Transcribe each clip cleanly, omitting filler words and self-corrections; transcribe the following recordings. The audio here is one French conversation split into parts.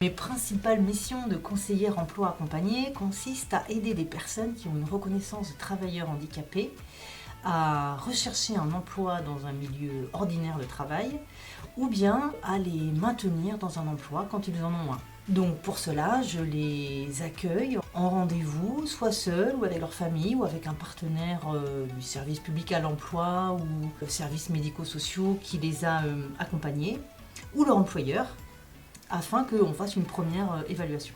Mes principales missions de conseillère emploi accompagné consistent à aider des personnes qui ont une reconnaissance de travailleurs handicapés à rechercher un emploi dans un milieu ordinaire de travail ou bien à les maintenir dans un emploi quand ils en ont un. Donc pour cela, je les accueille en rendez-vous, soit seuls ou avec leur famille ou avec un partenaire du service public à l'emploi ou services médico-sociaux qui les a accompagnés, ou leur employeur, afin qu'on fasse une première évaluation.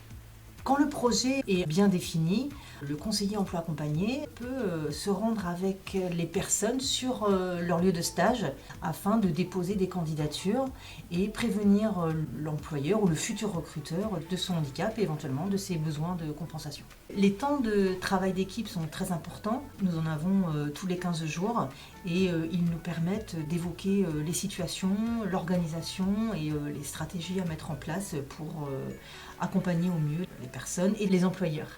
Quand le projet est bien défini, le conseiller emploi accompagné peut se rendre avec les personnes sur leur lieu de stage afin de déposer des candidatures et prévenir l'employeur ou le futur recruteur de son handicap et éventuellement de ses besoins de compensation. Les temps de travail d'équipe sont très importants. Nous en avons tous les 15 jours et ils nous permettent d'évoquer les situations, l'organisation et les stratégies à mettre en place pour accompagner au mieux les personnes et les employeurs.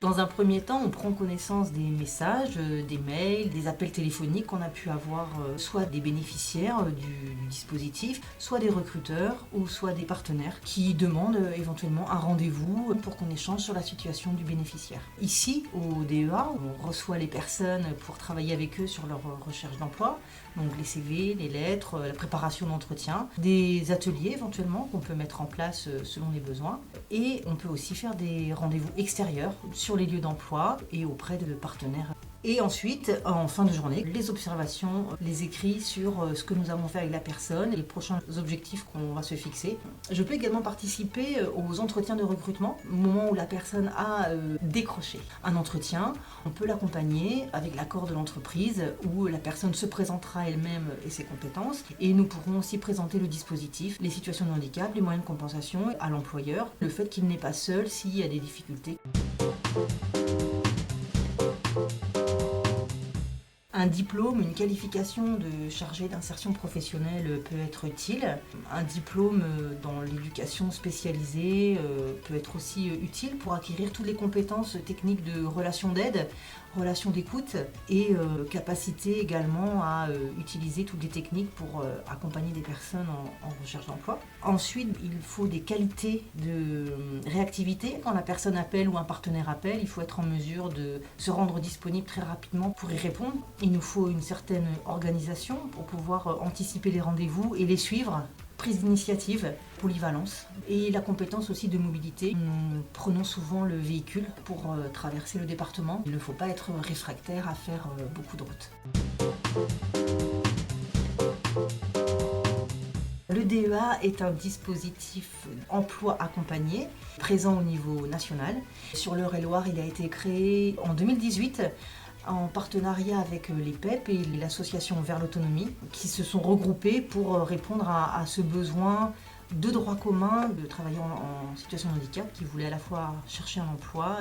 Dans un premier temps, on prend connaissance des messages, des mails, des appels téléphoniques qu'on a pu avoir, soit des bénéficiaires du dispositif, soit des recruteurs ou soit des partenaires qui demandent éventuellement un rendez-vous pour qu'on échange sur la situation du bénéficiaire. Ici, au DEA, on reçoit les personnes pour travailler avec eux sur leur recherche d'emploi, donc les CV, les lettres, la préparation d'entretien, des ateliers éventuellement qu'on peut mettre en place selon les besoins, et on peut aussi faire des rendez-vous extérieurs sur les lieux d'emploi et auprès de partenaires. Et ensuite, en fin de journée, les observations, les écrits sur ce que nous avons fait avec la personne et les prochains objectifs qu'on va se fixer. Je peux également participer aux entretiens de recrutement, au moment où la personne a décroché un entretien. On peut l'accompagner avec l'accord de l'entreprise où la personne se présentera elle-même et ses compétences. Et nous pourrons aussi présenter le dispositif, les situations de handicap, les moyens de compensation à l'employeur, le fait qu'il n'est pas seul s'il y a des difficultés. Un diplôme, une qualification de chargé d'insertion professionnelle peut être utile. Un diplôme dans l'éducation spécialisée peut être aussi utile pour acquérir toutes les compétences techniques de relation d'aide, relation d'écoute et capacité également à utiliser toutes les techniques pour accompagner des personnes en recherche d'emploi. Ensuite, il faut des qualités de réactivité. Quand la personne appelle ou un partenaire appelle, il faut être en mesure de se rendre disponible très rapidement pour y répondre. Il nous faut une certaine organisation pour pouvoir anticiper les rendez-vous et les suivre. Prise d'initiative, polyvalence et la compétence aussi de mobilité. Nous prenons souvent le véhicule pour traverser le département. Il ne faut pas être réfractaire à faire beaucoup de routes. Le DEA est un dispositif emploi accompagné présent au niveau national. Sur l'Eure-et-Loir, il a été créé en 2018 en partenariat avec les PEP et l'association Vers l'autonomie qui se sont regroupés pour répondre à ce besoin de droit commun de travailleurs en situation de handicap qui voulaient à la fois chercher un emploi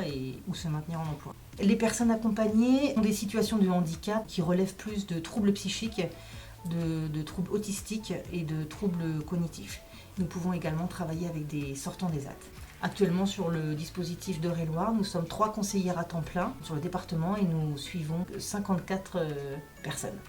ou se maintenir en emploi. Les personnes accompagnées ont des situations de handicap qui relèvent plus de troubles psychiques, de troubles autistiques et de troubles cognitifs. Nous pouvons également travailler avec des sortants d'ESAT. Actuellement, sur le dispositif d'Eure-et-Loir, nous sommes 3 conseillères à temps plein sur le département et nous suivons 54 personnes.